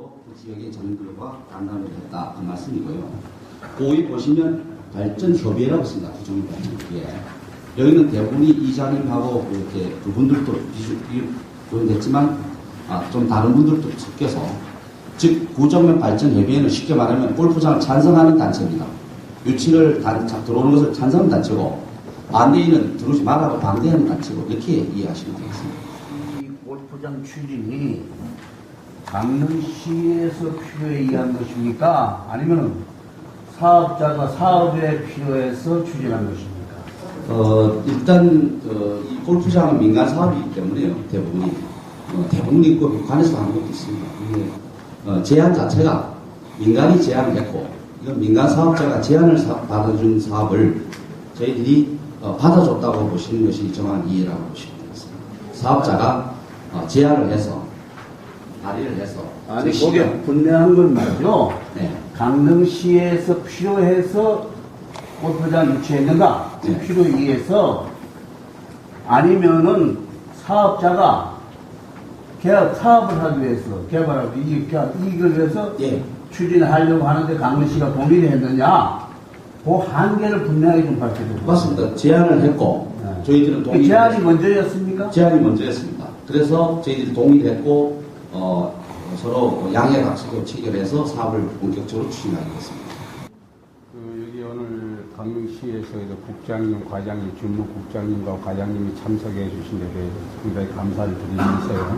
또 그 지역의 전문들과 간담회를 했다 그 말씀이고요. 거기 보시면 발전협의회라고 있습니다. 구정협의회. 여기는 대부분이 이장님하고 이렇게 그분들도 비교됐지만 좀 다른 분들도 섞여서 즉 구정면 발전협의회는 쉽게 말하면 골프장을 찬성하는 단체입니다. 유치를 들어오는 것을 찬성하는 단체고 반대인은 들어오지 말라고 반대하는 단체고 이렇게 이해하시면 되겠습니다. 이 골프장 추진이 강릉시에서 필요에 의한 것입니까? 아니면 사업자가 사업에 필요해서 추진한 것입니까? 일단 이 골프장은 민간 사업이기 때문에요. 대부분이 있고 민간에서 하는 것도 있습니다. 이게 제안 자체가 민간이 제안을 했고 이건 민간 사업자가 제안을 받아준 사업을 저희들이 받아줬다고 보시는 것이 정확한 이해라고 보시면 되겠습니다. 사업자가 제안을 해서 발의를 해서 아니 거기에 분명한 건 말이죠. 네. 강릉시에서 필요해서 골프장 유치했는가? 그 네. 필요에 의해서 아니면은 사업자가 사업을 하기 위해서 개발하기 이익을 위해서 예. 추진하려고 하는데 강릉시가 동의를 했느냐? 그 한계를 분명하게 좀 밝혀주세요. 맞습니다. 제안을 했고 네. 저희들은 동의를 제안이 먼저였습니까? 제안이 먼저였습니다. 그래서 저희들이 동의를 했고 서로 양해각서도 체결해서 사업을 본격적으로 추진하게 됐습니다. 여기 오늘 강릉시에서 국장님, 과장님, 주무국장님과 과장님이 참석해 주신 데 대해서 상당히 감사를 드리면서요.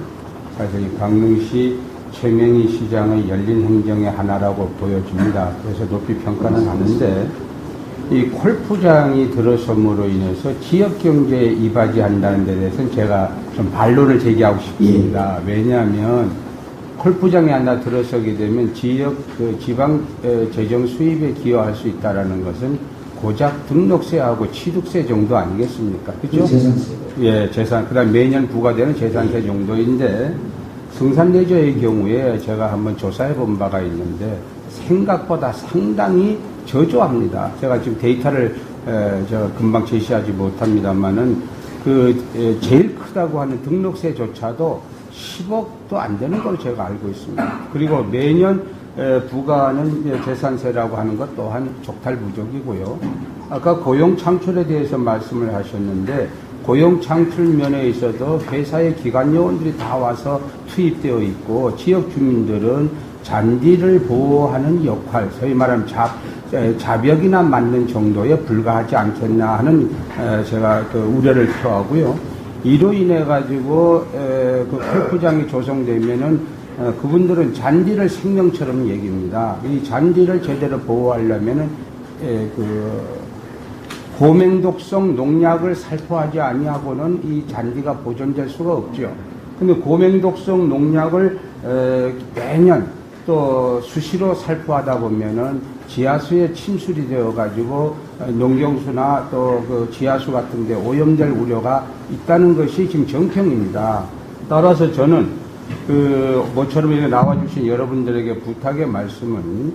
사실 이 강릉시 최명희 시장의 열린 행정의 하나라고 보여집니다. 그래서 높이 평가는 하는데 이 골프장이 들어섬으로 인해서 지역경제에 이바지한다는 데 대해서는 제가 좀 반론을 제기하고 싶습니다. 왜냐하면 골프장이 하나 들어서게 되면 지방 재정 수입에 기여할 수 있다는 것은 고작 등록세하고 취득세 정도 아니겠습니까? 그죠? 재산세. 예, 재산. 그 다음 매년 부과되는 재산세 정도인데 성산대교의 경우에 제가 한번 조사해 본 바가 있는데 생각보다 상당히 저조합니다. 제가 지금 데이터를 제가 금방 제시하지 못합니다만은 제일 크다고 하는 등록세조차도 10억도 안 되는 걸로 제가 알고 있습니다. 그리고 매년 부과하는 재산세라고 하는 것 또한 족탈부족이고요. 아까 고용 창출에 대해서 말씀을 하셨는데 고용 창출 면에 있어도 회사의 기관 요원들이 다 와서 투입되어 있고 지역 주민들은 잔디를 보호하는 역할, 소위 말하면 자벽이나 맞는 정도에 불과하지 않겠나 하는 제가 우려를 표하고요. 이로 인해 가지고 그 골프장이 조성되면은 그분들은 잔디를 생명처럼 얘기입니다. 이 잔디를 제대로 보호하려면은 고맹독성 농약을 살포하지 아니하고는 이 잔디가 보존될 수가 없죠. 근데 고맹독성 농약을 매년 또 수시로 살포하다 보면은 지하수에 침술이 되어 가지고 농경수나 또 그 지하수 같은 데 오염될 우려가 있다는 것이 지금 정평입니다. 따라서 저는 모처럼 이렇게 나와주신 여러분들에게 부탁의 말씀은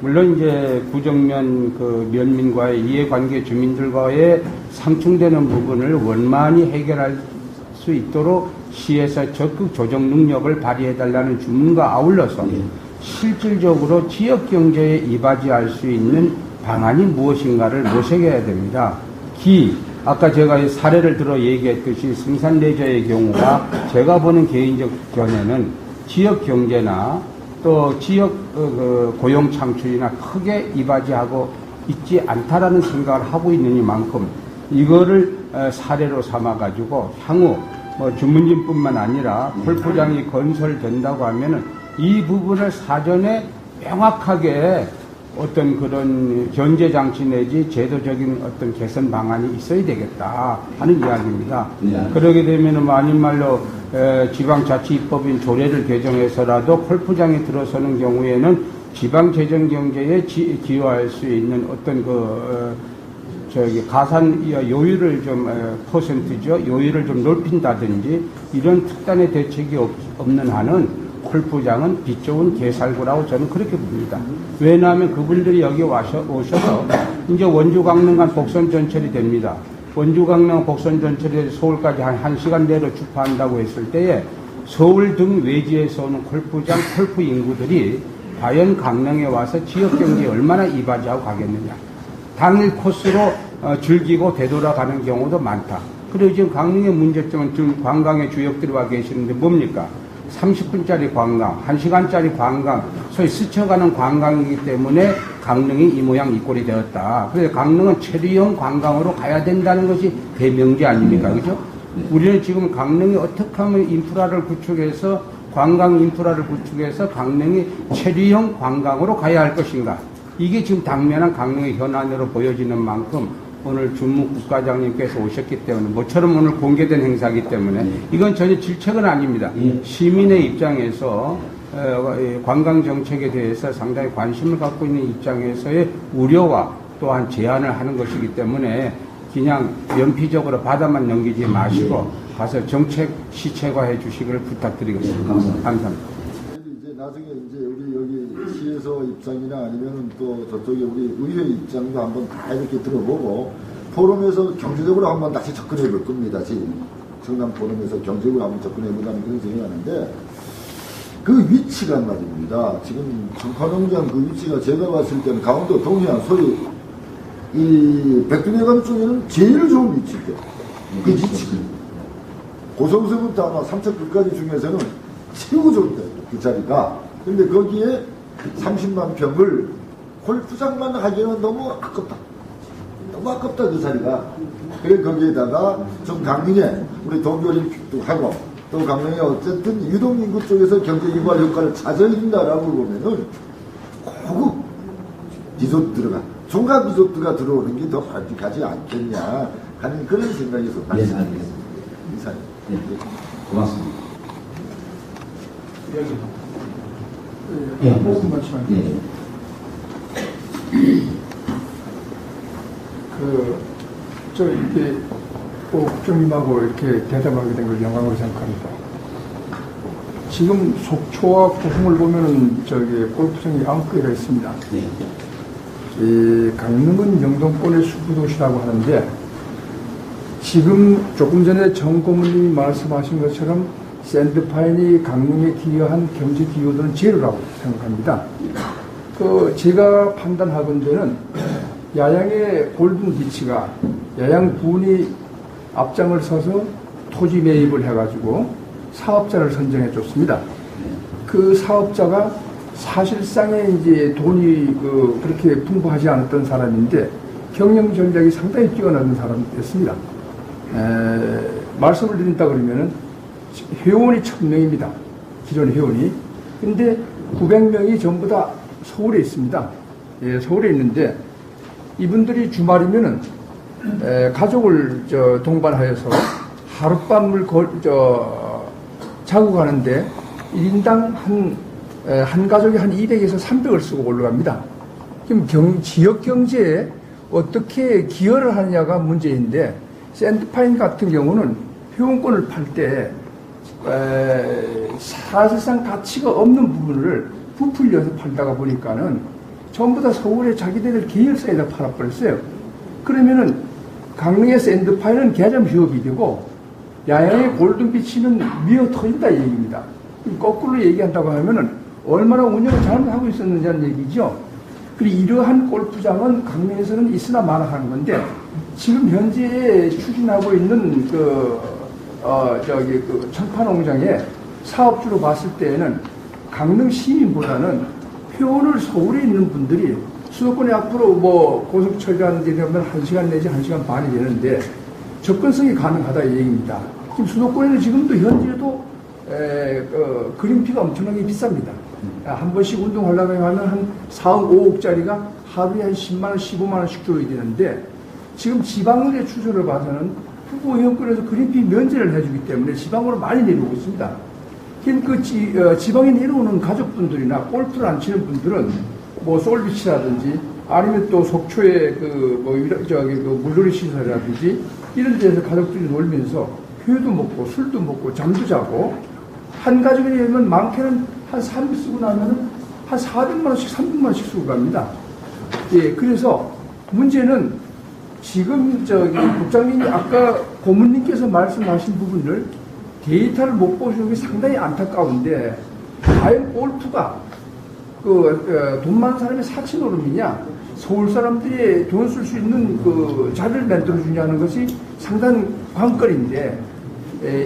물론 이제 구정면 면민과의 이해관계 주민들과의 상충되는 부분을 원만히 해결할 수 있도록 시에서 적극 조정 능력을 발휘해달라는 주문과 아울러서 실질적으로 지역 경제에 이바지할 수 있는 방안이 무엇인가를 모색해야 됩니다. 아까 제가 사례를 들어 얘기했듯이 성산대교의 경우가 제가 보는 개인적 견해는 지역 경제나 또 지역 고용 창출이나 크게 이바지하고 있지 않다라는 생각을 하고 있느니만큼 이거를 사례로 삼아가지고 향후 주문진뿐만 아니라 골프장이 건설된다고 하면은 이 부분을 사전에 명확하게 어떤 그런 견제장치 내지 제도적인 어떤 개선 방안이 있어야 되겠다 하는 이야기입니다. 네. 그러게 되면은 아닌 말로 지방자치입법인 조례를 개정해서라도 골프장에 들어서는 경우에는 지방재정경제에 기여할 수 있는 어떤 가산 요율을 좀 퍼센트죠 요율을 좀 높인다든지 이런 특단의 대책이 없는 한은 골프장은 빛 좋은 개살구라고 저는 그렇게 봅니다. 왜냐하면 그분들이 여기 오셔서 이제 원주 강릉 간 복선 전철이 됩니다. 원주 강릉 복선 전철이 서울까지 한 1시간 내로 주파한다고 했을 때에 서울 등 외지에서 오는 골프장, 골프 인구들이 과연 강릉에 와서 지역경제에 얼마나 이바지하고 가겠느냐. 당일 코스로 즐기고 되돌아가는 경우도 많다. 그리고 지금 강릉의 문제점은 지금 관광의 주역들이 와 계시는데 뭡니까? 30분짜리 관광, 1시간짜리 관광, 소위 스쳐가는 관광이기 때문에 강릉이 이 모양 이 꼴이 되었다. 그래서 강릉은 체류형 관광으로 가야 된다는 것이 대명제 아닙니까? 그죠? 우리는 지금 강릉이 어떻게 하면 인프라를 구축해서 관광 인프라를 구축해서 강릉이 체류형 관광으로 가야 할 것인가? 이게 지금 당면한 강릉의 현안으로 보여지는 만큼 오늘 준무 국가장님께서 오셨기 때문에 모처럼 오늘 공개된 행사이기 때문에 이건 전혀 질책은 아닙니다. 시민의 입장에서 관광 정책에 대해서 상당히 관심을 갖고 있는 입장에서의 우려와 또한 제안을 하는 것이기 때문에 그냥 연피적으로 받아만 넘기지 마시고 가서 정책 시체화해 주시기를 부탁드리겠습니다. 감사합니다. 이제 나중에 이제 우리 여기 시에서 입장이나 아니면은 또 저쪽에 우리 의회 입장도 한번 다 이렇게 들어보고 포럼에서 경제적으로 한번 다시 접근해 볼 겁니다. 지금 성남 포럼에서 경제적으로 한번 접근해 보자는 그런 생각하는데 그 위치가 말입니다. 지금 청파농장 그 위치가 제가 봤을 때는 강원도 동해안 소위 이 백두대간 쪽에는 제일 좋은 위치죠. 그 위치. 고성서부터 아마 삼척까지 중에서는 최고 좋은데 그 자리가. 근데 거기에 30만 평을 골프장만 하기에는 너무 아깝다. 너무 아깝다 그 자리가. 그래 거기에다가 좀 강릉에 우리 동계올림픽도 하고 또 강릉에 어쨌든 유동인구 쪽에서 경제 유발 효과를 찾아낸다라고 보면은 고급 리조트 들어가. 종합 리조트가 들어오는 게 더 바람직하지 않겠냐 하는 그런 생각에서 예, 알겠습니다. 이사님. 네, 고맙습니다. 예, 말씀만 예. 이렇게 국장님하고 이렇게 대담하게 된 걸 영광으로 생각합니다. 지금 속초와 고흥을 보면은 골프장이 9개가 있습니다. 네. 이 강릉은 영동권의 수구도시라고 하는데 지금 조금 전에 정 고문님이 말씀하신 것처럼 샌드파인이 강릉에 기여한 경제 기여도는 제로라고 생각합니다. 제가 판단하건대는 야양의 골든 비치가 야양군이 앞장을 서서 토지 매입을 해가지고 사업자를 선정해 줬습니다. 그 사업자가 사실상의 이제 돈이 그렇게 풍부하지 않았던 사람인데 경영 전략이 상당히 뛰어난 사람이었습니다. 말씀을 드린다 그러면은 회원이 1000명입니다. 기존 회원이. 근데 900명이 전부 다 서울에 있습니다. 예, 서울에 있는데 이분들이 주말이면은 가족을 동반하여서 하룻밤을 자고 가는데 1인당 한 가족이 한 200에서 300을 쓰고 올라갑니다. 그럼 지역 경제에 어떻게 기여를 하느냐가 문제인데 샌드파인 같은 경우는 회원권을 팔 때 사실상 가치가 없는 부분을 부풀려서 팔다가 보니까는 전부 다 서울에 자기들 계열사에다 팔아버렸어요. 그러면은 강릉의 샌드파인은 개점 휴업이 되고 야양의 골든비치는 미어 터진다 이 얘기입니다. 거꾸로 얘기한다고 하면은 얼마나 운영을 잘못하고 있었느냐는 얘기죠. 그리고 이러한 골프장은 강릉에서는 있으나 마나 하는 건데 지금 현재 추진하고 있는 청파농장의 사업주로 봤을 때에는 강릉 시민보다는 회원을 서울에 있는 분들이 수도권에 앞으로 고속철도하는 데 되면 1시간 내지 1시간 반이 되는데 접근성이 가능하다 이 얘기입니다. 지금 수도권에는 지금도 현재도 그린피가 엄청나게 비쌉니다. 한 번씩 운동하려고 하면 한 4억, 5억짜리가 하루에 한 10만원, 15만원씩 줘야 되는데 지금 지방의 추세를 봐서는 후보 회원권에서 그린피 면제를 해주기 때문에 지방으로 많이 내려오고 있습니다. 지방에 내려오는 가족분들이나 골프를 안 치는 분들은 솔비치라든지 아니면 또 속초의 물놀이 시설이라든지 이런 데서 가족들이 놀면서 회도 먹고 술도 먹고 잠도 자고 한 가족이 되면 많게는 한 3일 쓰고 나면은 한 400만원씩 300만원씩 쓰고 갑니다. 예, 그래서 문제는 지금 국장님이 아까 고문님께서 말씀하신 부분을 데이터를 못 보시는 게 상당히 안타까운데, 과연 골프가 돈 많은 사람의 사치 노름이냐, 서울 사람들이 돈 쓸 수 있는 그 자리를 만들어주냐는 것이 상당히 관건인데,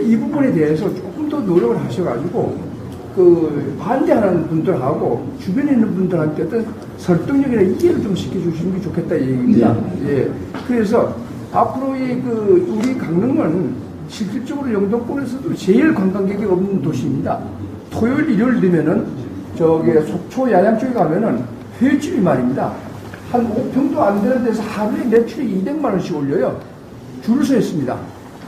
이 부분에 대해서 조금 더 노력을 하셔가지고 그 반대하는 분들하고 주변에 있는 분들한테 어떤 설득력이나 이해를 좀 시켜주시는 게 좋겠다 이 얘기입니다. 예. 그래서 앞으로의 우리 강릉은 실질적으로 영도권에서도 제일 관광객이 없는 도시입니다. 토요일, 일요일 되면은 저기 속초 야양 쪽에 가면은 회집이 말입니다. 한 5평도 안 되는 데서 하루에 매출이 200만 원씩 올려요. 줄을 서 있습니다.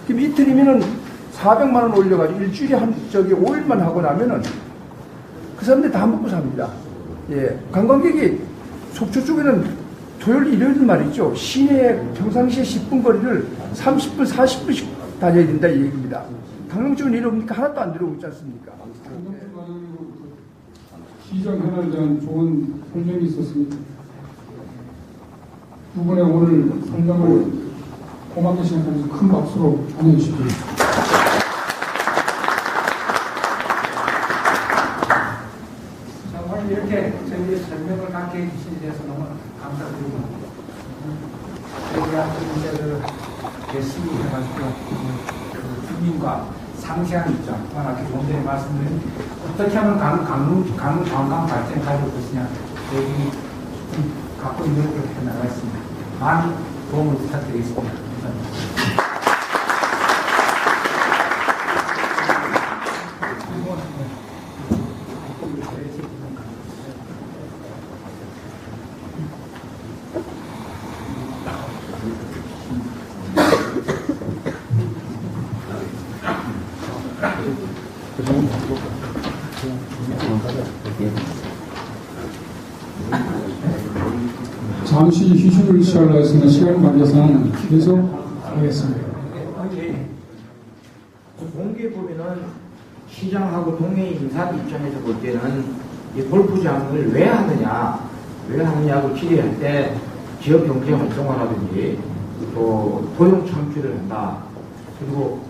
그럼 이틀이면은 400만 원 올려가지고 일주일에 5일만 하고 나면은 그 사람들 다 먹고 삽니다. 예. 관광객이 속초 쪽에는 토요일, 일요일 말이죠. 시내 평상시에 10분 거리를 30분, 40분씩 다녀야 된다 이 얘기입니다. 강릉 쪽은 이러니까 하나도 안 들어오고 있지 않습니까? 시장 현안에 대한 좋은 설명이 있었습니다. 두 분의 오늘 설명을 고맙게 생각하면서 큰 박수로 환영해 주십시오. 오늘 이렇게 저희 설명을 갖게 해주신 데서 너무 감사드리고, 저희가 이제 열심히 해가지고 주민과 상세한 입장, 아까 좀 전에 말씀드린 어떻게 하면 강릉 관광 발전 가져올 것이냐, 저희 좀 갖고 있는 걸 해나가겠습니다. 많은 도움을 부탁드리겠습니다. 감사합니다. 잠시 휴식을 취하려 했으나 시간 관계상 계속하겠습니다. 공개 보면은 시장하고 동해 인사 입장에서 볼 때는 이 골프장을 왜 하느냐고 질의할 때 지역 경제 활성화라든지 또 고용 창출을 한다. 그리고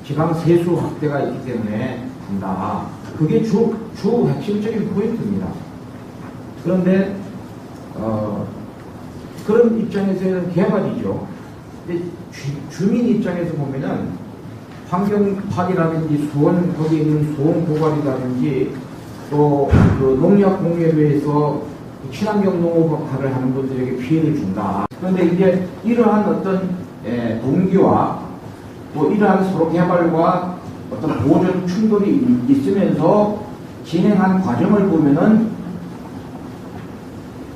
지방 세수 확대가 있기 때문에 한다. 그게 주 핵심적인 포인트입니다. 그런데 그런 입장에서는 개발이죠. 근데 주민 입장에서 보면은 환경파괴라든지 거기에 있는 수원 고갈이라든지 또 그 농약 공해로 해서 친환경 농업화를 하는 분들에게 피해를 준다. 그런데 이제 이러한 어떤 동기와 또 이러한 서로 개발과 어떤 보존 충돌이 있으면서 진행한 과정을 보면은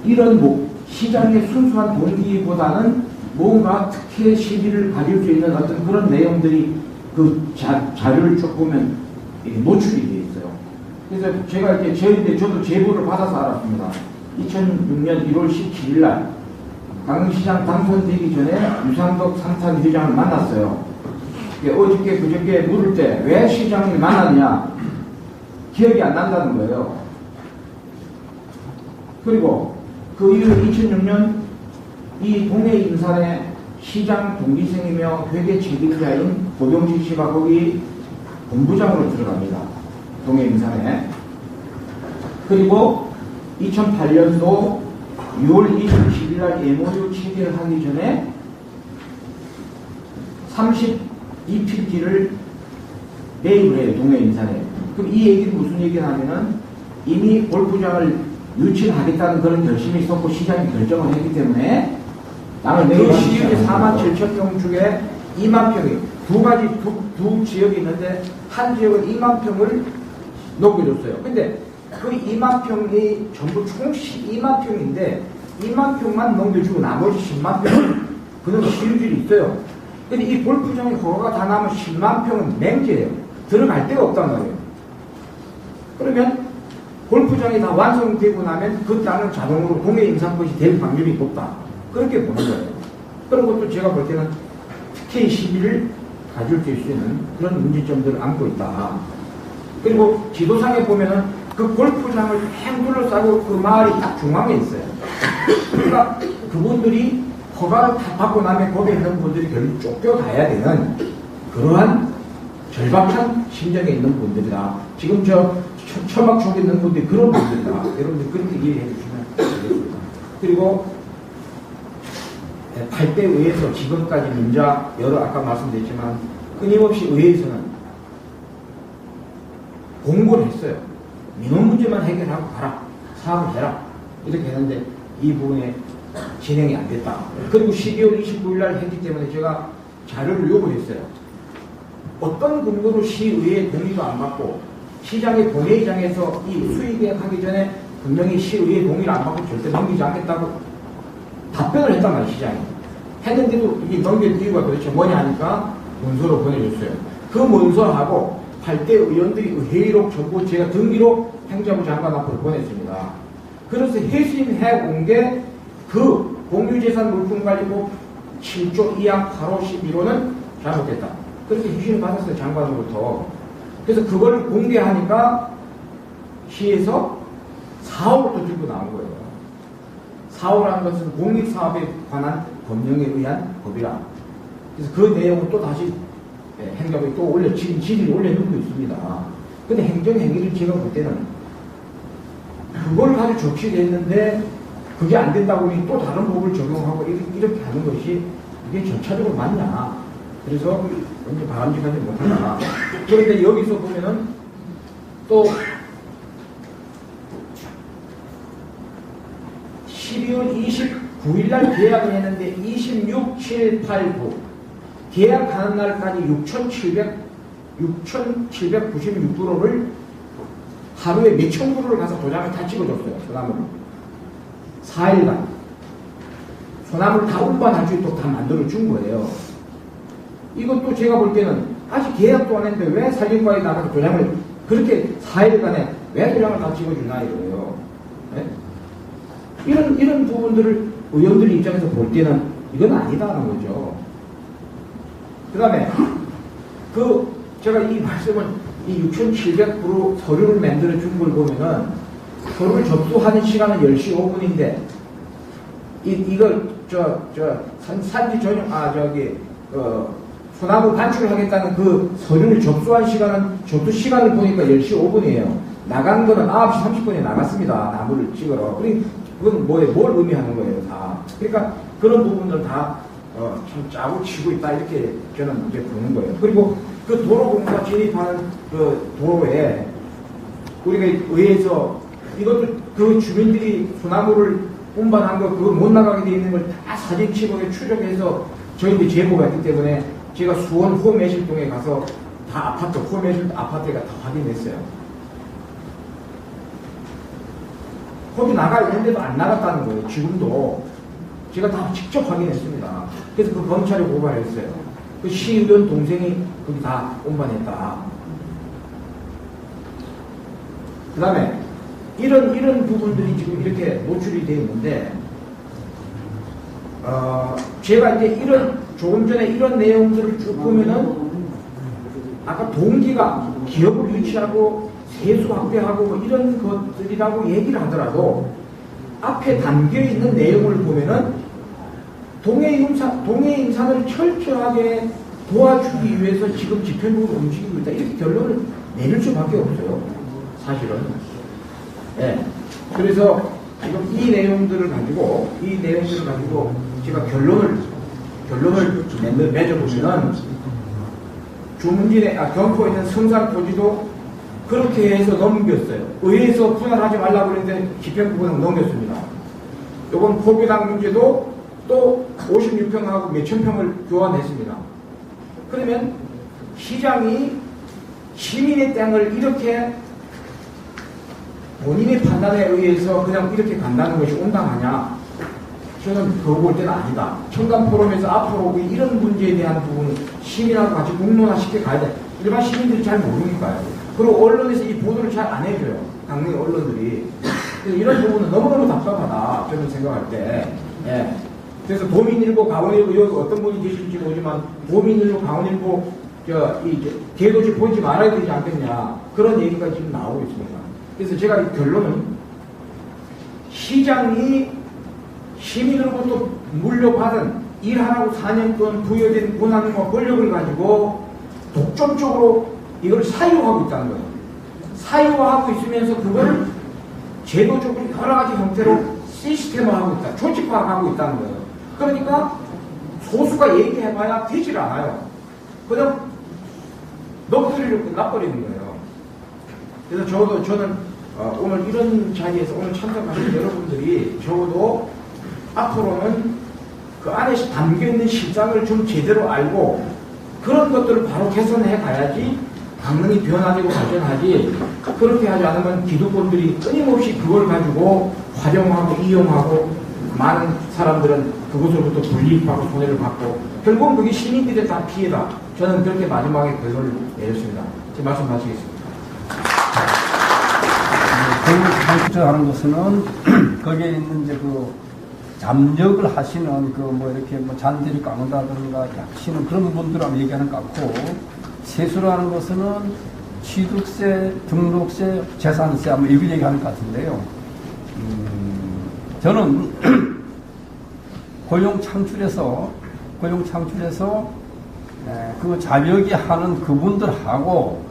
이런 시장의 순수한 동기보다는 뭔가 특혜 시비를 가질 수 있는 어떤 그런 내용들이 그 자료를 쭉 보면 노출이 되어 있어요. 그래서 제가 이제 저도 제보를 받아서 알았습니다. 2006년 1월 17일 날 강릉시장 당선되기 전에 유상덕 상탄 회장을 만났어요. 어저께 그저께 물을 때 왜 시장을 만났냐 기억이 안 난다는 거예요. 그리고 그 이후 2006년 이 동해 인산의 시장 동기생이며 회계 책임자인 고병식 씨가 거기 본부장으로 들어갑니다. 동해 인산에. 그리고 2008년도 6월 27일 날 MOU 체결을 하기 전에 32필지를 매입을 해요. 동해 인산에. 그럼 이 얘기는 무슨 얘기냐면은 이미 골프장을 유치하겠다는 그런 결심이 있었고 시장이 결정을 했기 때문에 그 시역이 47,000평 중에 2만 평이 두 지역이 있는데 한 지역은 2만 평을 넘겨줬어요. 근데 그 2만 평이 전부 총 12만 평인데 2만 평만 넘겨주고 나머지 10만 평은 그놈의 시유질이 있어요. 근데 이 골프장의 허가가 다 나면 10만 평은 맹지예요. 들어갈 데가 없단 말이에요. 그러면 골프장이 다 완성되고 나면 그 땅은 자동으로 동해 임산권이 될 확률이 높다. 그렇게 보는 거예요. 그런 것도 제가 볼 때는 특혜 시비를 가질 수 있는 그런 문제점들을 안고 있다. 그리고 지도상에 보면은 그 골프장을 행 둘러싸고 그 마을이 딱 중앙에 있어요. 그러니까 그분들이 허가를 다 받고 나면 거기에 있는 분들이 결국 쫓겨가야 되는 그러한 절박한 심정에 있는 분들이다. 지금 저 처막 속에 있는 분들이 그런 분들이다. 여러분들 그렇게 이해해 주시면 되겠습니다. 그리고 8대 의회에서 지금까지 문자 여러 아까 말씀드렸지만 끊임없이 의회에서는 공고를 했어요. 민원 문제만 해결하고 가라. 사업을 해라. 이렇게 했는데 이 부분에 진행이 안 됐다. 그리고 12월 29일 날 했기 때문에 제가 자료를 요구했어요. 어떤 근거로 시의회 동의도 안 받고 시장의 본회의장에서 이 수의계약 하기 전에 분명히 시의회 동의를 안 받고 절대 넘기지 않겠다고 답변을 했단 말이에요. 시장이. 했는데도 이게 넘길 이유가 도대체 뭐냐 하니까 문서로 보내줬어요. 그 문서하고 8대 의원들이 회의록 전부 제가 등기로 행정부 장관 앞으로 보냈습니다. 그래서 해임해 온 게 그 공유재산 물품관리법 7조 2항 8호 11호는 잘못됐다. 그렇게 휴신을 받았어요. 장관으로부터. 그래서 그걸 공개하니까 시에서 4호부터 들고 나온 거예요. 4호라는 것은 공익사업에 관한 법령에 의한 법이라. 그래서 그 내용을 또 다시 행정부에 또 지금 질의를 올려놓고 있습니다. 근데 행정행위를 제가 볼 때는 그걸 가지고 조치를 했는데 그게 안 된다고 하니 또 다른 법을 적용하고 이렇게 하는 것이 이게 전차적으로 맞냐. 그래서 이제 바람직하지 못하다. 그런데 여기서 보면은 또 12월 29일 날 계약을 했는데 26, 7, 8, 9 계약하는 날까지 6,796불호를 하루에 몇천 불호를 가서 도장을 다 찍어줬어요. 소나무를. 4일간. 소나무를 다 운반할 수 있도록 다 만들어준 거예요. 이것도 제가 볼 때는 아직 계약도 안 했는데 왜 산림과에 나가서 도장을 그렇게 4일간에 왜 도장을 다 찍어주나 이거예요. 네? 이런 부분들을 의원들 입장에서 볼 때는 이건 아니다는 거죠. 그 다음에 제가 이 말씀을 이 6,700% 서류를 만들어 준 걸 보면은 서류를 접수하는 시간은 10시 5분인데 이걸 산지 전용 소나무 반출을 하겠다는 그 서류를 접수한 접수 시간을 보니까 10시 5분이에요. 나간 거는 9시 30분에 나갔습니다. 나무를 찍으러. 그건 뭘 의미하는 거예요, 다. 그러니까 그런 부분들 다 참 짜고 치고 있다 이렇게 저는 이제 보는 거예요. 그리고 그 도로공사 진입하는 그 도로에 우리가 의회에서 이것도 그 주민들이 소나무를 운반한 거 그거 못 나가게 돼 있는 걸 다 사진 찍어 추적해서 저희들이 제보가 있기 때문에 제가 수원 호매실동에 가서 다 호매실 아파트가 다 확인했어요. 거기 나가 있는데도 안 나갔다는 거예요. 지금도 제가 다 직접 확인했습니다. 그래서 그 검찰에 고발했어요. 그 시의원 동생이 거기 다 운반했다. 그 다음에 이런 부분들이 지금 이렇게 노출이 되어 있는데 제가 이제 조금 전에 이런 내용들을 쭉 보면은 아까 동기가 기업을 유치하고 세수 확대하고 뭐 이런 것들이라고 얘기를 하더라도 앞에 담겨 있는 내용을 보면은 동해 인산을 철저하게 도와주기 위해서 지금 집행부를 움직이고 있다. 이렇게 결론을 내릴 수밖에 없어요. 사실은. 네. 그래서 지금 이 내용들을 가지고 제가 결론을 맺어보면은 경포에 있는 성산토지도 그렇게 해서 넘겼어요. 의회에서 분할하지 말라고 그랬는데 집행부는 넘겼습니다. 이번 포교당 문제도 또 56평하고 몇천 평을 교환했습니다. 그러면 시장이 시민의 땅을 이렇게 본인의 판단에 의해서 그냥 이렇게 간다는 것이 온당하냐? 저는 그거 볼 때는 아니다. 청담 포럼에서 앞으로 이런 문제에 대한 부분은 시민하고 같이 공론화시켜 가야 돼. 일반 시민들이 잘 모르니까요. 그리고 언론에서 이 보도를 잘 안 해줘요. 당연히 언론들이. 그래서 이런 부분은 너무너무 답답하다. 저는 생각할 때. 예. 그래서 도민일보, 강원일보, 여기 어떤 분이 계실지 모르지만 도민일보, 강원일보, 대도시 보지 말아야 되지 않겠냐. 그런 얘기가 지금 나오고 있습니다. 그래서 제가 이 결론은 시장이 시민으로부터 물려받은 일하라고 4년 동안 부여된 권한과 권력을 가지고 독점적으로 이걸 사유하고 있다는 거예요. 사유화하고 있으면서 그걸 제도적으로 여러 가지 형태로 시스템화하고 있다. 조직화하고 있다는 거예요. 그러니까 소수가 얘기해봐야 되질 않아요. 그냥 넋두리로 끝나버리는 거예요. 그래서 저는 오늘 이런 자리에서 오늘 참석하신 여러분들이 적어도 앞으로는 그 안에 담겨있는 실상을 좀 제대로 알고 그런 것들을 바로 개선해 가야지 강릉이 변화되고 발전하지, 그렇게 하지 않으면 기득권들이 끊임없이 그걸 가지고 활용하고 이용하고 많은 사람들은 그것으로부터 불이익받고 손해를 받고 결국은 그게 시민들의 다 피해다. 저는 그렇게 마지막에 결론을 내렸습니다. 제 말씀 마치겠습니다. 하는 것은 거기에 있는 이제 그 잠적을 하시는 그 뭐 이렇게 뭐 잔디를 깎는다든가 약치는 그런 분들하고 얘기하는 것 같고, 세수라는 것은 취득세, 등록세, 재산세 한번 이걸 얘기하는 것 같은데요. 저는 고용 창출해서 그 자격이 하는 그분들하고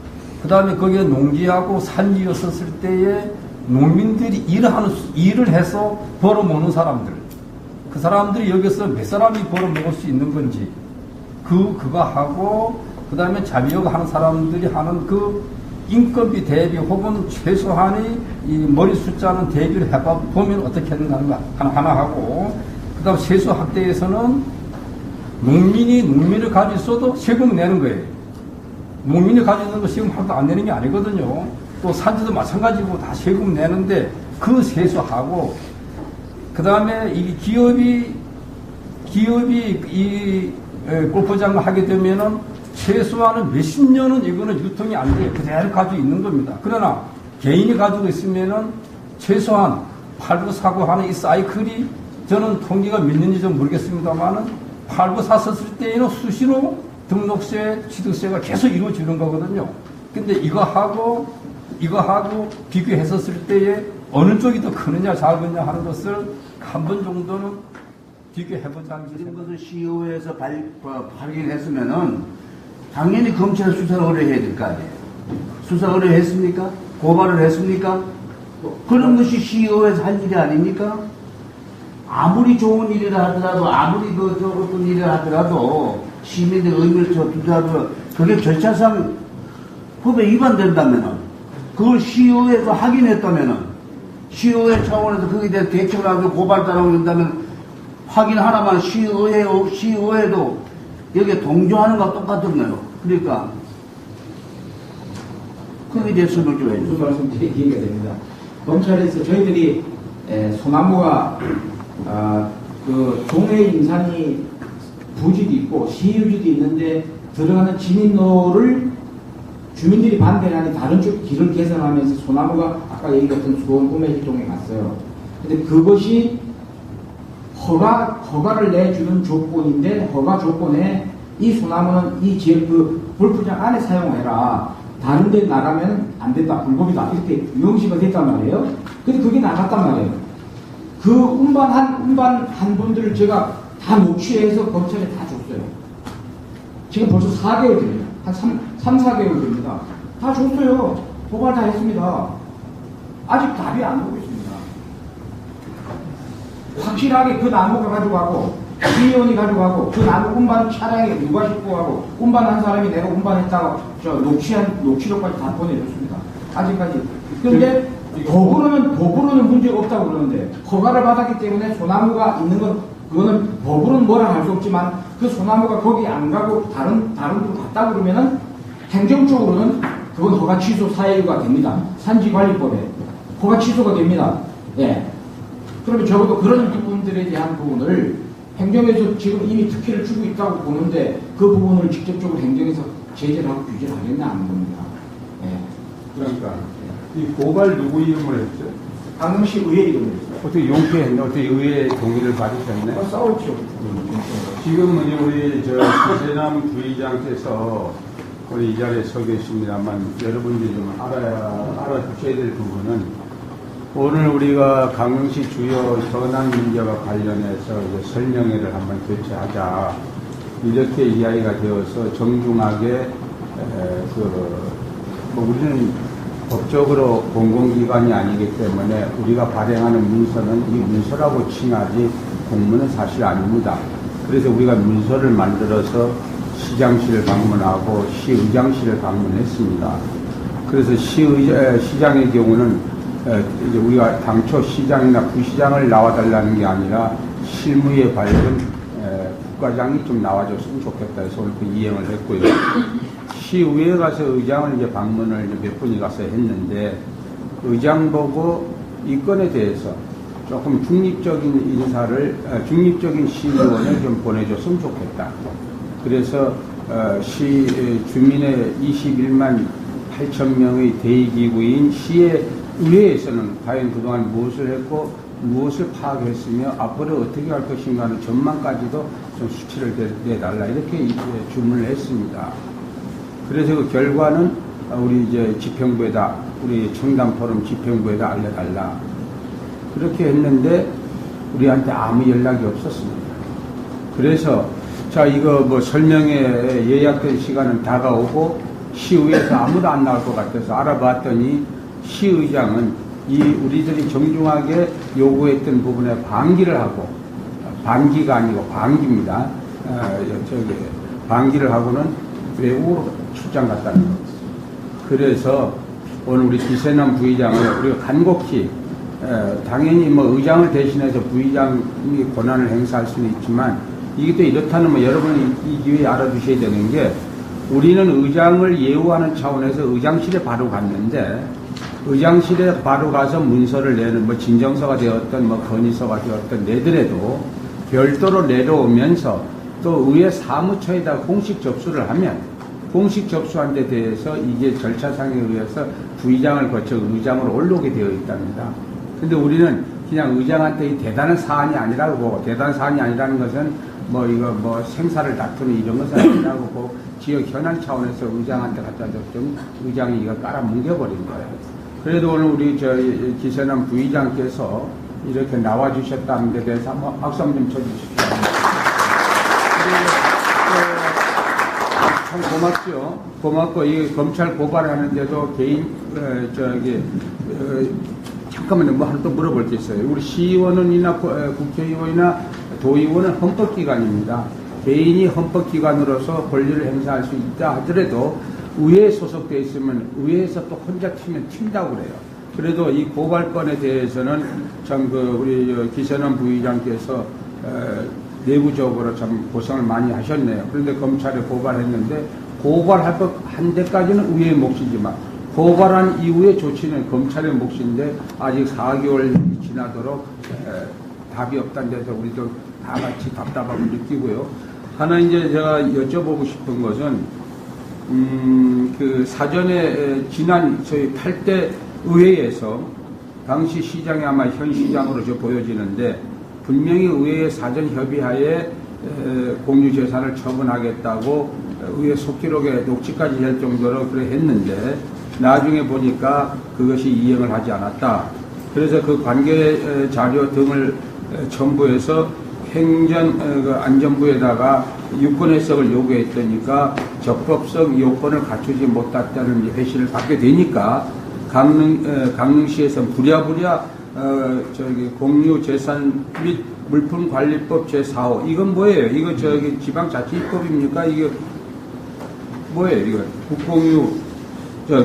그 다음에 거기에 농지하고 산지였었을 때에 농민들이 일을 해서 벌어먹는 사람들, 그 사람들이 여기서 몇 사람이 벌어먹을 수 있는 건지 그거 하고 그 다음에 자비력 하는 사람들이 하는 그 인건비 대비 혹은 최소한의 이 머리 숫자는 대비를 해보면 어떻게 하는가 하나 하고, 그 다음 세수 확대에서는 농민을 가지고 있어도 세금 내는 거예요. 농민이 가지고 있는 거 세금 하나도 안 내는 게 아니거든요. 또 산지도 마찬가지고 다 세금 내는데 그 세수하고, 그 다음에 이 기업이 이 골프장을 하게 되면은 최소한은 몇십 년은 이거는 유통이 안 돼요. 그대로 가지고 있는 겁니다. 그러나 개인이 가지고 있으면은 최소한 팔고 사고 하는 이 사이클이, 저는 통계가 몇 년인지 좀 모르겠습니다만은 팔고 샀었을 때에는 수시로 등록세, 취득세가 계속 이루어지는 거거든요. 근데 이거하고 비교했었을 때에 어느 쪽이 더 크느냐 작으냐 하는 것을 한 번 정도는 비교해보자는 이런 것을 CEO에서 발견했으면은 당연히 검찰 수사 의뢰해야 될 거 아니에요. 수사 의뢰했습니까? 고발을 했습니까? 그런 것이 CEO에서 할 일이 아닙니까? 아무리 좋은 일이라 하더라도, 아무리 어떤 일이라 하더라도, 시민의 의무를 두더라도, 그게 절차상 법에 위반된다면은, 그걸 CEO에서 확인했다면은, CEO의 차원에서 거기에 대해서 대책을 하고 고발 따라고 한다면, 확인 하나만 CEO에도 여기에 동조하는 거와 똑같은 거예요. 그러니까, 거기에 대해서 설명 좀 해주세요. 무슨 말씀인지 이해가 됩니다. 검찰에서 저희들이 소나무가 그 종회 임산이 부지도 있고 시유지도 있는데 들어가는 진입로를 주민들이 반대를 하니 다른 쪽 길을 개선하면서 소나무가 아까 얘기했던 수원 구매지동에 갔어요. 근데 그것이 허가를 내주는 조건인데, 허가 조건에 이 소나무는 이 지역 그 골프장 안에 사용해라, 다른 데 나가면 안 된다, 불법이다, 이렇게 명시가 됐단 말이에요. 근데 그게 나갔단 말이에요. 그 운반한 분들을 제가 다 녹취해서 검찰에 다 줬어요. 지금 벌써 4개월 됩니다. 한 3-4개월 됩니다. 다 줬어요. 고발 다 했습니다. 아직 답이 안 오고 있습니다. 확실하게 그 나무가 가져가고, 시의원이 가져가고, 그 나무 운반 차량에 누가 싣고 가고, 운반한 사람이 내가 운반했다고 녹취록까지 다 보내줬습니다. 아직까지. 그런데 법으로는 문제가 없다고 그러는데, 허가를 받았기 때문에 소나무가 있는 건, 그거는 법으로는 뭐라 할 수 없지만, 그 소나무가 거기 안 가고 다른 데로 갔다 그러면은, 행정적으로는 그건 허가 취소 사유가 됩니다. 산지관리법에. 허가 취소가 됩니다. 예. 그러면 적어도 그런 부분들에 대한 부분을 행정에서 지금 이미 특혜를 주고 있다고 보는데, 그 부분을 직접적으로 행정에서 제재를 하고 규제를 하겠냐 하는 겁니다. 예. 그러니까 이 고발 누구 이름으로 했죠? 강릉시 의회 이름으로 했어요. 어떻게 용케했나? 어떻게 의회 동의를 받으셨네? 싸웠죠. 지금 우리 서세남 부의장께서 우리 이 자리에 서 계십니다만, 여러분들이 좀 알아두셔야 될 부분은, 오늘 우리가 강릉시 주요 현안 문제와 관련해서 이제 설명회를 한번 개최하자, 이렇게 이야기가 되어서 정중하게 우리는 법적으로 공공기관이 아니기 때문에 우리가 발행하는 문서는 이 문서라고 칭하지 공문은 사실 아닙니다. 그래서 우리가 문서를 만들어서 시장실을 방문하고 시의장실을 방문했습니다. 그래서 시장의 경우는 이제 우리가 당초 시장이나 부시장을 나와달라는 게 아니라 실무에 밝은 국과장이 좀 나와줬으면 좋겠다 해서 오늘 그 이행을 했고요. 시의회에 가서 의장을 이제 방문을 이제 몇 분이 가서 했는데 의장 보고 이 건에 대해서 조금 중립적인 중립적인 시의원을 좀 보내줬으면 좋겠다. 그래서 주민의 21만 8천 명의 대의기구인 시의회에서는 과연 그동안 무엇을 했고 무엇을 파악했으며 앞으로 어떻게 할 것인가 하는 전망까지도 좀 수치를 내달라 이렇게 주문을 했습니다. 그래서 그 결과는 우리 이제 집행부에다 우리 청담포럼 집행부에다 알려달라 그렇게 했는데 우리한테 아무 연락이 없었습니다. 그래서 자 이거 뭐 설명회 예약된 시간은 다가오고 시의회에서 아무도 안 나올 것 같아서 알아봤더니 시의장은 이 우리들이 정중하게 요구했던 부분에 방기를 하고 반기가 아니고 방기입니다. 방기를 하고는 외국으로 출장 갔다는 겁니다. 그래서 오늘 우리 기세남 부의장을 우리가 간곡히 당연히 뭐 의장을 대신해서 부의장이 권한을 행사할 수는 있지만 이게 또 이렇다는 뭐 여러분이 이 기회에 알아두셔야 되는 게 우리는 의장을 예우하는 차원에서 의장실에 바로 갔는데 의장실에 바로 가서 문서를 내는 뭐 진정서가 되었던 뭐 건의서가 되었던 내더라도 별도로 내려오면서 또 의회 사무처에다 공식 접수를 하면 공식 접수한 데 대해서 이게 절차상에 의해서 부의장을 거쳐 의장으로 올라오게 되어 있답니다. 근데 우리는 그냥 의장한테 이 대단한 사안이 아니라고 보고 대단한 사안이 아니라는 것은 뭐 이거 뭐 생사를 다투는 이런 것은 아니라고 보고 지역 현안 차원에서 의장한테 갖다 줬더니 의장이 이거 깔아뭉개버린 거예요. 그래도 오늘 우리 기세남 부의장께서 이렇게 나와주셨다는 데 대해서 한번 박수 한번 좀 쳐주십시오. 참 고맙죠. 고맙고 이 검찰 고발을 하는데도 개인 잠깐만요. 뭐 하나 또 물어볼 게 있어요. 우리 시의원이나 국회의원이나 도의원은 헌법기관입니다. 개인이 헌법기관으로서 권리를 행사할 수 있다 하더라도 의회에 소속되어 있으면 의회에서 또 혼자 튀면 튄다고 그래요. 그래도 이 고발건에 대해서는 참 우리 기세남 부의장께서 내부적으로 참 고생을 많이 하셨네요. 그런데 검찰에 고발했는데 고발한 데까지는 의회의 몫이지만 고발한 이후의 조치는 검찰의 몫인데 아직 4개월 지나도록 답이 없다는 데서 우리도 다 같이 답답함을 느끼고요. 하나 이제 제가 여쭤보고 싶은 것은 그 사전에 지난 저희 8대 의회에서 당시 시장이 아마 현 시장으로 보여지는데 분명히 의회의 사전 협의하에 공유재산을 처분하겠다고 의회 속기록에 녹취까지 할 정도로 그래 했는데 나중에 보니까 그것이 이행을 하지 않았다. 그래서 그 관계 자료 등을 첨부해서 행정안전부에다가 유권 해석을 요구했더니까 적법성 요건을 갖추지 못했다는 회신을 받게 되니까 강릉시에서 부랴부랴 공유재산 및 물품관리법 제4호 이건 뭐예요? 이거 지방자치법입니까? 이게 뭐예요? 이거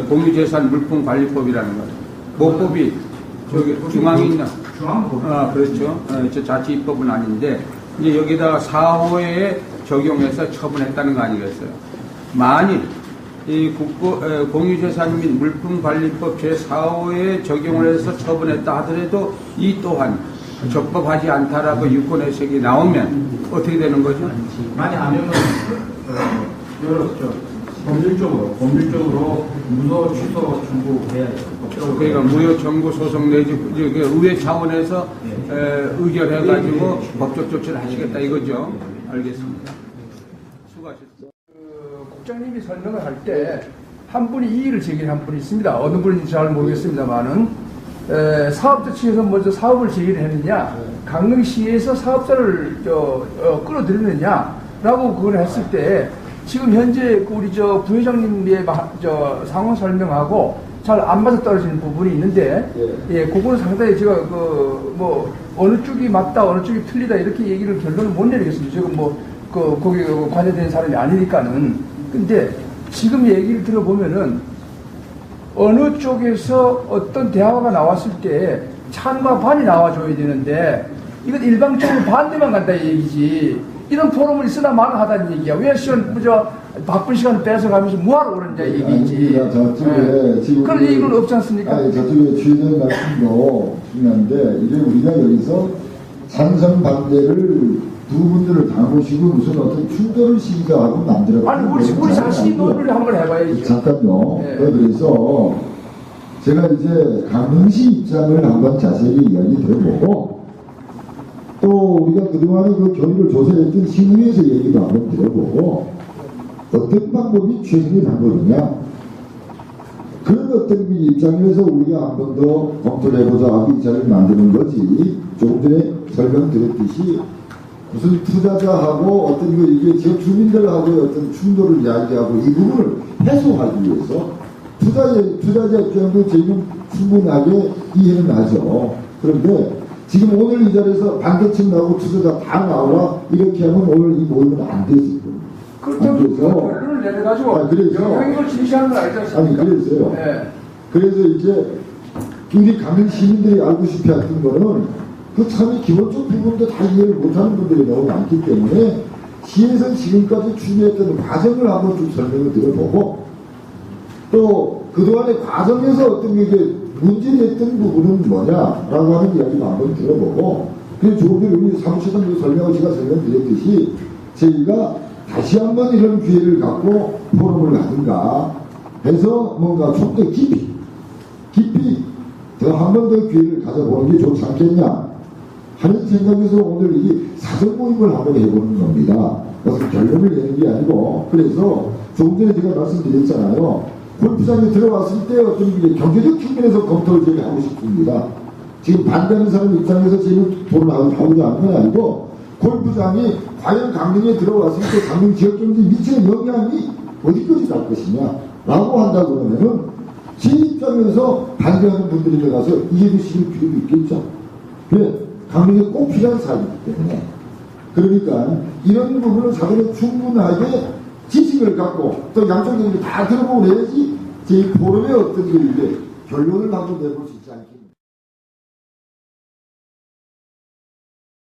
공유재산 물품관리법이라는 거. 모법이 중앙에 있나? 중앙법. 그렇죠. 저 자치법은 아닌데 이제 여기다가 4호에 적용해서 처분했다는 거 아니겠어요? 만일 이 공유재산 및 물품관리법 제4호에 적용을 해서 처분했다 하더라도 이 또한 적법하지 않다라고 유권 해석이 나오면 어떻게 되는 거죠? 많이 안 하면 법률적으로 무효 취소 청구해야 돼요. 그러니까 무효 청구 소송 내지 의회 차원에서 의결해가지고 법적 조치를 하시겠다 이거죠. 알겠습니다. 수고하셨습니다. 국장님이 설명을 할 때 한 분이 이의를 제기한 분이 있습니다. 어느 분인지 잘 모르겠습니다만은 사업자 측에서 먼저 사업을 제기를 했느냐, 강릉시에서 사업자를 끌어들였느냐라고 그걸 했을 때 지금 현재 그 우리 저 부회장님의 상황 설명하고 잘 안 맞아 떨어지는 부분이 있는데, 예, 그거는 상당히 제가 뭐 어느 쪽이 맞다, 어느 쪽이 틀리다 이렇게 얘기를 결론을 못 내리겠습니다. 지금 거기 관여된 사람이 아니니까는. 근데 지금 얘기를 들어보면은 어느 쪽에서 어떤 대화가 나왔을 때 찬과 반이 나와줘야 되는데 이건 일방적으로 반대만 간다 이 얘기지. 이런 포럼을 있으나 마나 하다는 얘기야. 왜 바쁜 시간을 뺏어가면서 뭐하러 그러냐 얘기지. 그런 얘기는 없지 않습니까? 아니, 저쪽에 취재의 말씀도 중요한데, 이게 우리가 여기서 찬성 반대를 두 분들을 다 모시고 무슨 어떤 충돌을 시기하고 남들하고. 아니, 우리 자신이 논의를 한번 해봐야지. 잠깐요. 네. 그래서 제가 이제 강릉시 입장을 한번 자세히 이야기 들어보고, 또 우리가 그동안에 그 교육을 조사했던 시의회에서 얘기도 한번 들어보고, 어떤 방법이 최선의 방법이냐, 그런 어떤 그 입장에서 우리가 한 번 더 검토를 해보자 하고 이 자리를 만드는 거지. 조금 전에 설명드렸듯이 무슨 투자자하고 어떤 그 이게 지역 주민들하고의 어떤 충돌을 이야기하고 이 부분을 해소하기 위해서 투자자 입장도 저희는 충분하게 이해는 하죠. 그런데 지금 오늘 이 자리에서 반대층 나오고 투자자 다 나오라 이렇게 하면 오늘 이 모임은 안 되지. 그렇다고 결론을 내려가지고 영향력을 지시하는 건 아니지 않습니까? 아니 그래서요. 네. 그래서 이제 우리 강릉 시민들이 알고 싶어 했던 거는 그 참이 기본적 부분도 다 이해를 못하는 분들이 너무 많기 때문에 시에서 지금까지 추진했던 과정을 한번 좀 설명을 드려보고 또 그동안의 과정에서 어떤 게 문제됐던 부분은 뭐냐라고 하는 이야기도 한번 들어보고 그리고 조금 전에 우리 사무실장도 설명을 제가 설명드렸듯이 저희가 다시 한번 이런 기회를 갖고 포럼을 하든가 해서 뭔가 좀 더 깊이 더 한 번 더 기회를 가져보는 게 좋지 않겠냐 하는 생각에서 오늘 이 사전 모임을 한번 해보는 겁니다. 그래서 결론을 내는 게 아니고 그래서 조금 전에 제가 말씀드렸잖아요. 골프장에 들어왔을 때 어떤 경제적 측면에서 검토를 저희가 하고 싶습니다. 지금 반대하는 사람 입장에서 지금 돈을 하고자 하는 건 아니고 골프장이 과연 강릉에 들어왔을 때 강릉 지역 경제에 미치는 영향이 어디까지 갈 것이냐 라고 한다고 그러면은 제 입장에서 반대하는 분들이 들어가서 이해를 시킬 필요도 있겠죠. 그래 강릉에 꼭 필요한 사안이기 때문에 그러니까 이런 부분을 사전에 충분하게 지식을 갖고 또 양쪽 얘기를 다 들어보고 내야지 제 포럼의 어떤 결론을 한번 내볼 수 있지 않겠냐.